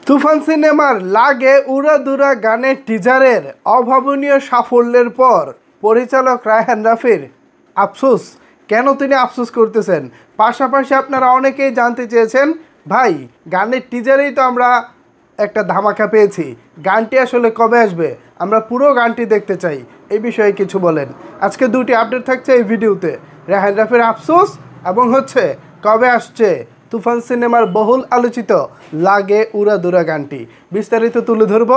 তুফান সিনেমার লাগে উড়াদুরা গানের টিজারের অভাবনীয় সাফল্যের পর পরিচালক রায়হান রাফির আফসোস। কেন তিনি আফসোস করতেছেন? পাশাপাশি আপনারা অনেকেই জানতে চেয়েছেন, ভাই গানের টিজারেই তো আমরা একটা ধামাকা পেয়েছি, গানটি আসলে কবে আসবে? আমরা পুরো গানটি দেখতে চাই। এই বিষয়ে কিছু বলেন। আজকে দুটি আপডেট থাকছে এই ভিডিওতে, রায়হান রাফির আফসোস এবং কবে আসছে তুফান সিনেমার বহুল আলোচিত লাগে উড়াদুরা গানটি। বিস্তারিত তুলে ধরব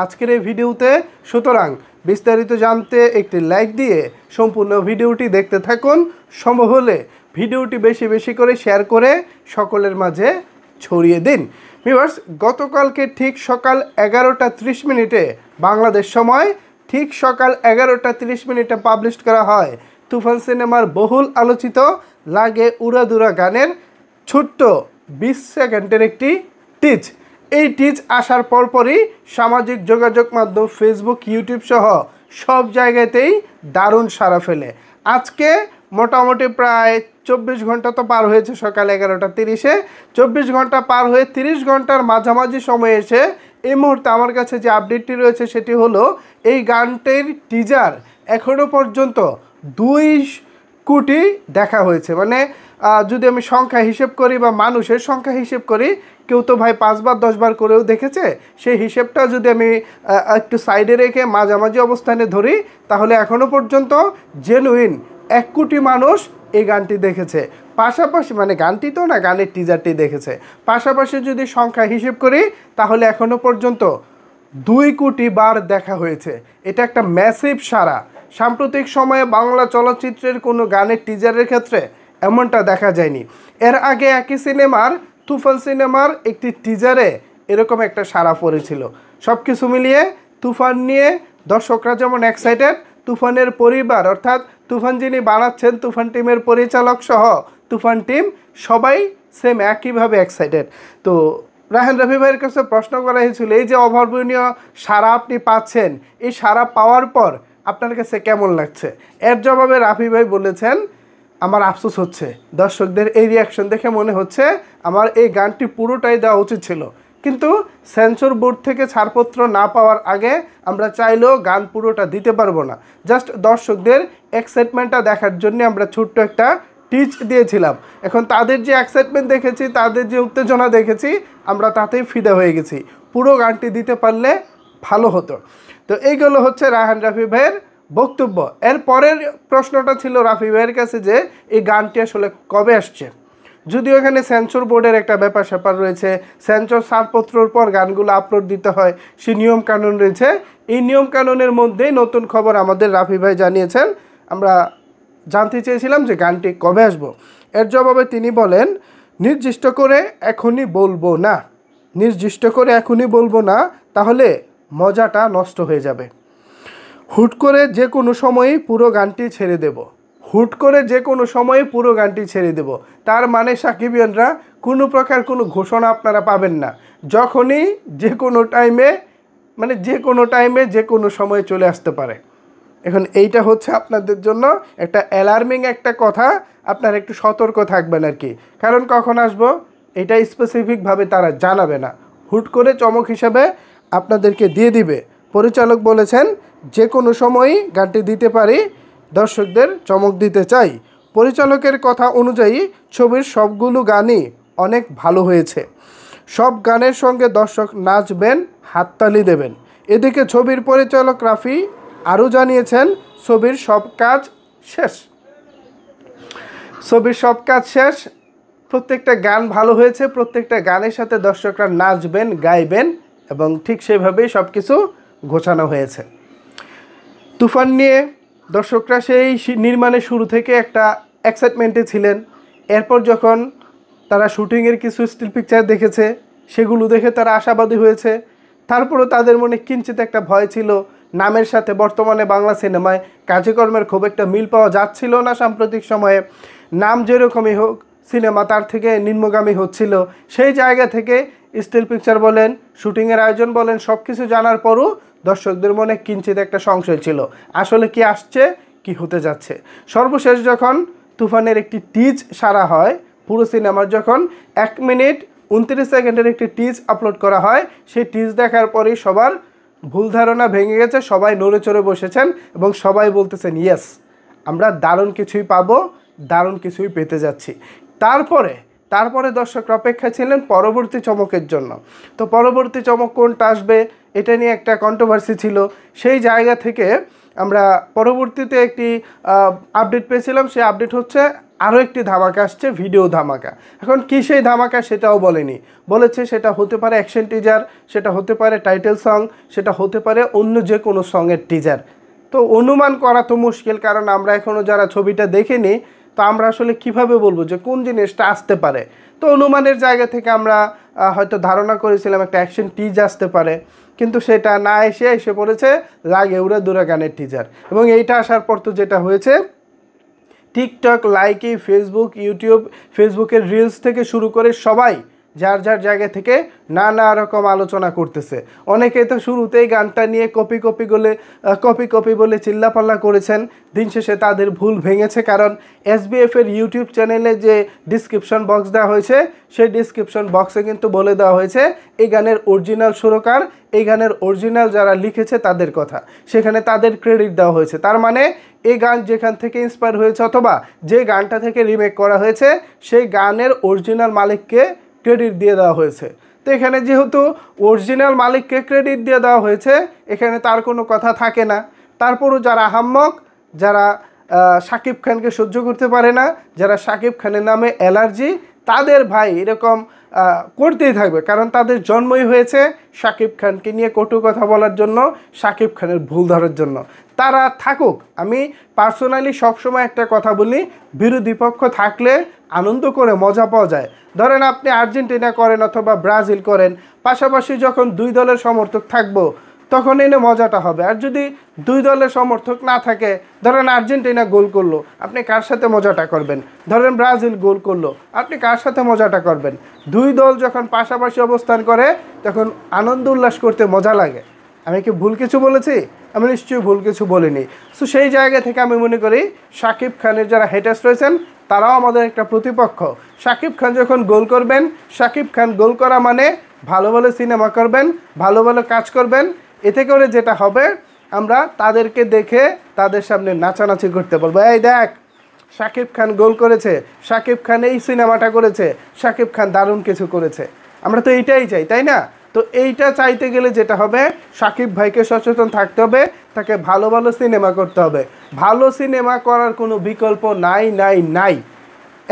আজকের এই ভিডিওতে। সুতরাং বিস্তারিত জানতে একটি লাইক দিয়ে সম্পূর্ণ ভিডিওটি দেখতে থাকুন। সম্ভব হলে ভিডিওটি বেশি বেশি করে শেয়ার করে সকলের মাঝে ছড়িয়ে দিন। ভিউয়ার্স, গতকালকে ঠিক সকাল 11টা 30 মিনিটে বাংলাদেশ সময় ঠিক সকাল 11টা 30 মিনিটে পাবলিশ করা হয় তুফান সিনেমার বহুল আলোচিত লাগে উড়াদুরা গানের ছোট্ট 20 সেকেন্ডের একটি টিজ। এই টিজ আসার পরপরই সামাজিক যোগাযোগ মাধ্যম ফেসবুক, ইউটিউব সহ সব জায়গাতেই দারুণ সাড়া ফেলে। আজকে মোটামুটি প্রায় 24 ঘন্টা তো পার হয়েছে, সকাল 11টা 30-এ 24 ঘন্টা পার হয়ে 30 ঘন্টার মাঝামাঝি সময়ে এসে এই মুহূর্তে আমার কাছে যে আপডেটটি রয়েছে সেটি হলো এই গানটির টিজার এখনও পর্যন্ত 2 কোটি দেখা হয়েছে। মানে যদি আমি সংখ্যা হিসেব করি বা মানুষের সংখ্যা হিসেব করি, কেউ তো ভাই 5 বার 10 বার করেও দেখেছে, সেই হিসেবটা যদি আমি একটু সাইডে রেখে মাঝামাঝি অবস্থানে ধরি, তাহলে এখনও পর্যন্ত জেনুইন 1 কোটি মানুষ এই গানটি দেখেছে। পাশাপাশি মানে গানটি তো না, গানের টিজারটি দেখেছে। পাশাপাশি যদি সংখ্যা হিসেব করি তাহলে এখনও পর্যন্ত 2 কোটি বার দেখা হয়েছে। এটা একটা ম্যাসিভ সাড়া। সাম্প্রতিক সময়ে বাংলা চলচ্চিত্রের কোনো গানের টিজারের ক্ষেত্রে এমনটা দেখা যায়নি। এর আগে একই সিনেমার তুফান সিনেমার একটি টিজারে এরকম একটা সাড়া পড়েছিল। সব কিছু মিলিয়ে তুফান নিয়ে দর্শকরা যেমন এক্সাইটেড, তুফানের পরিবার অর্থাৎ তুফান যিনি বানাচ্ছেন, তুফান টিমের পরিচালক সহ তুফান টিম সবাই সেম একইভাবে এক্সাইটেড। তো রায়হান রাফি ভাইয়ের কাছে প্রশ্ন করা হয়েছিল, এই যে অভাবনীয় সাড়া আপনি পাচ্ছেন, এই সাড়া পাওয়ার পর আপনার কাছে কেমন লাগছে? এর জবাবে রাফি ভাই বলেছেন, আমার আফসোস হচ্ছে, দর্শকদের এই রিয়াকশন দেখে মনে হচ্ছে আমার এই গানটি পুরোটাই দেওয়া উচিত ছিল, কিন্তু সেন্সর বোর্ড থেকে ছাড়পত্র না পাওয়ার আগে আমরা চাইলেও গান পুরোটা দিতে পারবো না। জাস্ট দর্শকদের এক্সাইটমেন্টটা দেখার জন্য আমরা ছোট্ট একটা টিচ দিয়েছিলাম। এখন তাদের যে এক্সাইটমেন্ট দেখেছি, তাদের যে উত্তেজনা দেখেছি, আমরা তাতেই ফিদা হয়ে গেছি। পুরো গানটি দিতে পারলে ভালো হতো। তো এইগুলো হচ্ছে রায়হান রাফি ভাইয়ের বক্তব্য। এর পরের প্রশ্নটা ছিল রাফি ভাইয়ের কাছে যে এই গানটি আসলে কবে আসছে। যদিও এখানে সেন্সর বোর্ডের একটা ব্যাপার স্যাপার রয়েছে, সেন্সর ছাড়পত্রর পর গানগুলো আপলোড দিতে হয়, সেই নিয়মকানুন রয়েছে। এই নিয়মকানুনের মধ্যেই নতুন খবর আমাদের রাফি ভাই জানিয়েছেন। আমরা জানতে চেয়েছিলাম যে গানটি কবে আসবো। এর জবাবে তিনি বলেন, নির্দিষ্ট করে এখনই বলবো না, নির্দিষ্ট করে এখনই বলবো না, তাহলে মজাটা নষ্ট হয়ে যাবে। হুট করে যে কোনো সময়ই পুরো গানটি ছেড়ে দেব, হুট করে যে কোনো সময়ে পুরো গানটি ছেড়ে দেব। তার মানে সাকিবিয়ানরা কোনো প্রকার কোনো ঘোষণা আপনারা পাবেন না। যখনই যে কোনো টাইমে, মানে যে কোনো টাইমে যে কোনো সময়ে চলে আসতে পারে। এখন এইটা হচ্ছে আপনাদের জন্য একটা অ্যালার্মিং একটা কথা, আপনারা একটু সতর্ক থাকবেন আর কি। কারণ কখন আসবো এটা স্পেসিফিকভাবে তারা জানাবে না, হুট করে চমক হিসাবে আপনাদেরকে দিয়ে দিবে। পরিচালক বলেছেন যে কোনো সময়ই গানটি দিতে পারি, দর্শকদের চমক দিতে চাই। পরিচালকের কথা অনুযায়ী ছবির সবগুলো গানই অনেক ভালো হয়েছে। সব গানের সঙ্গে দর্শক নাচবেন, হাততালি দেবেন। এদিকে ছবির পরিচালক রাফি আরও জানিয়েছেন, ছবির সব কাজ শেষ, ছবির সব কাজ শেষ, প্রত্যেকটা গান ভালো হয়েছে, প্রত্যেকটা গানের সাথে দর্শকরা নাচবেন, গাইবেন এবং ঠিক সেভাবেই সব কিছু গোছানো হয়েছে। তুফান নিয়ে দর্শকরা সেই নির্মাণের শুরু থেকে একটা এক্সাইটমেন্টে ছিলেন। এরপর যখন তারা শুটিংয়ের কিছু স্টিল পিকচার দেখেছে, সেগুলো দেখে তারা আশাবাদী হয়েছে। তারপরও তাদের মনে কিঞ্চিত একটা ভয় ছিল, নামের সাথে বর্তমানে বাংলা সিনেমায় কাজকর্মের খুব একটা মিল পাওয়া যাচ্ছিল না। সাম্প্রতিক সময়ে নাম যেরকমই হোক, সিনেমা তার থেকে নিম্নগামী হচ্ছিল। সেই জায়গা থেকে স্টিল পিকচার বলেন, শুটিংয়ের আয়োজন বলেন, সব কিছু জানার পরও দর্শকদের মনে কিঞ্চিত একটা সংশয় ছিল, আসলে কি আসছে, কি হতে যাচ্ছে। সর্বশেষ যখন তুফানের একটি টিজ সারা হয়, পুরো সিনেমার যখন 1 মিনিট 29 সেকেন্ডের একটি টিজ আপলোড করা হয়। সেই টিজ দেখার পরেই সবার ভুল ধারণা ভেঙে গেছে, সবাই নড়ে চড়ে বসেছেন এবং সবাই বলতেছেন ইয়েস আমরা দারুণ কিছুই পাবো, দারুণ কিছুই পেতে যাচ্ছি। তারপরে দর্শকরা অপেক্ষা ছিলেন পরবর্তী চমকের জন্য। তো পরবর্তী চমক কোনটা আসবে এটা নিয়ে একটা কন্ট্রোভার্সি ছিল। সেই জায়গা থেকে আমরা পরবর্তীতে একটি আপডেট পেয়েছিলাম। সেই আপডেট হচ্ছে আরও একটি ধামাকা আসছে, ভিডিও ধামাকা। এখন কী সেই ধামাকা সেটাও বলেনি, বলেছে সেটা হতে পারে অ্যাকশন টিজার, সেটা হতে পারে টাইটেল সং, সেটা হতে পারে অন্য যে কোনো সঙের টিজার। তো অনুমান করা তো মুশকিল, কারণ আমরা এখনও যারা ছবিটা দেখিনি, তো আমরা আসলে কিভাবে বলবো যে কোন জিনিসটা আসতে পারে। তো অনুমানের জায়গা থেকে আমরা হয়তো ধারণা করেছিলাম একটা অ্যাকশন টিজ আসতে পারে, কিন্তু সেটা না এসে পড়েছে লাগে উড়া দুরা গানের টিজার। এবং এইটা আসার পর তো যেটা হয়েছে, টিকটক, লাইকি, ফেসবুক, ইউটিউব, ফেসবুকের রিলস থেকে শুরু করে সবাই যার যার জায়গা থেকে নানা রকম আলোচনা করতেছে। অনেকে তো শুরুতেই গানটা নিয়ে কপি বলে চিল্লাপাল্লা করেছেন। দিন শেষে তাদের ভুল ভেঙেছে, কারণ এসবিএফের ইউটিউব চ্যানেলে যে ডিসক্রিপশন বক্স দেওয়া হয়েছে, সেই ডিসক্রিপশন বক্সে কিন্তু বলে দেওয়া হয়েছে এই গানের অরিজিনাল সুরকার, এই গানের অরিজিনাল যারা লিখেছে তাদের কথা, সেখানে তাদের ক্রেডিট দেওয়া হয়েছে। তার মানে এই গান যেখান থেকে ইন্সপায়ার হয়েছে অথবা যে গানটা থেকে রিমেক করা হয়েছে, সেই গানের অরিজিনাল মালিককে ক্রেডিট দিয়ে দেওয়া হয়েছে। তো এখানে যেহেতু অরিজিনাল মালিককে ক্রেডিট দিয়ে দেওয়া হয়েছে, এখানে তার কোনো কথা থাকে না। তারপরও যারা আহাম্মক, যারা শাকিব খানকে সহ্য করতে পারে না, যারা শাকিব খানের নামে অ্যালার্জি, তাদের ভাই এরকম করতেই থাকবে, কারণ তাদের জন্মই হয়েছে শাকিব খানকে নিয়ে কটু কথা বলার জন্য, শাকিব খানের ভুল ধরার জন্য। তারা থাকুক। আমি পার্সোনালি সবসময় একটা কথা বলি, বিরোধী পক্ষ থাকলে আনন্দ করে মজা পাওয়া যায়। ধরেন আপনি আর্জেন্টিনা করেন অথবা ব্রাজিল করেন, পাশাপাশি যখন দুই দলের সমর্থক থাকবো তখন এনে মজাটা হবে। আর যদি দুই দলের সমর্থক না থাকে, ধরেন আর্জেন্টিনা গোল করলো, আপনি কার সাথে মজাটা করবেন? ধরেন ব্রাজিল গোল করলো, আপনি কার সাথে মজাটা করবেন? দুই দল যখন পাশাপাশি অবস্থান করে তখন আনন্দ উল্লাস করতে মজা লাগে। আমি কি ভুল কিছু বলেছি? আমি নিশ্চয়ই ভুল কিছু বলিনি। সো সেই জায়গা থেকে আমি মনে করি শাকিব খানের যারা হেটার্স রয়েছেন তারাও আমাদের একটা প্রতিপক্ষ। শাকিব খান যখন গোল করবেন, শাকিব খান গোল করা মানে ভালো ভালো সিনেমা করবেন, ভালো ভালো কাজ করবেন। এতে করে যেটা হবে, আমরা তাদেরকে দেখে তাদের সামনে নাচানাচি করতে বলবো, এই দেখ শাকিব খান গোল করেছে, শাকিব খান এই সিনেমাটা করেছে, শাকিব খান দারুণ কিছু করেছে। আমরা তো এইটাই চাই, তাই না? তো এইটা চাইতে গেলে যেটা হবে, শাকিব ভাইকে সচেতন থাকতে হবে, তাকে ভালো ভালো সিনেমা করতে হবে। ভালো সিনেমা করার কোনো বিকল্প নাই।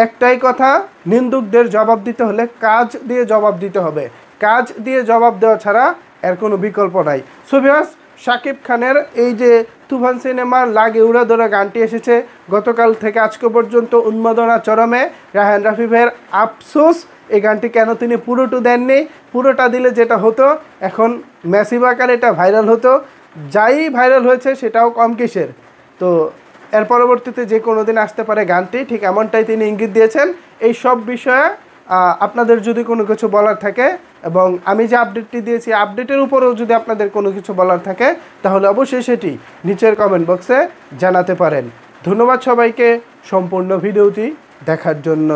একটাই কথা, নিন্দুকদের জবাব দিতে হলে কাজ দিয়ে জবাব দিতে হবে। কাজ দিয়ে জবাব দেওয়া ছাড়া এর কোনো বিকল্প নাই। সো ভিউয়ার্স, শাকিব খানের এই যে তুফান সিনেমার লাগে উড়া ধরা গানটি এসেছে, গতকাল থেকে আজকে পর্যন্ত উন্মাদনা চরমে। রায়হান রাফি ভাইয়ের আফসোস, এই গানটি কেন তিনি পুরোটা দেননি। পুরোটা দিলে যেটা হতো, এখন ম্যাসিভ আকারে এটা ভাইরাল হতো। যাই ভাইরাল হয়েছে সেটাও কম কিসের। তো এর পরবর্তীতে যে কোনো দিন আসতে পারে গানটি, ঠিক এমনটাই তিনি ইঙ্গিত দিয়েছেন। এই সব বিষয়ে আপনাদের যদি কোনো কিছু বলার থাকে, এবং আমি যে আপডেটটি দিয়েছি আপডেটের উপরেও যদি আপনাদের কোনো কিছু বলার থাকে, তাহলে অবশ্যই সেটি নিচের কমেন্ট বক্সে জানাতে পারেন। ধন্যবাদ সবাইকে সম্পূর্ণ ভিডিওটি দেখার জন্য।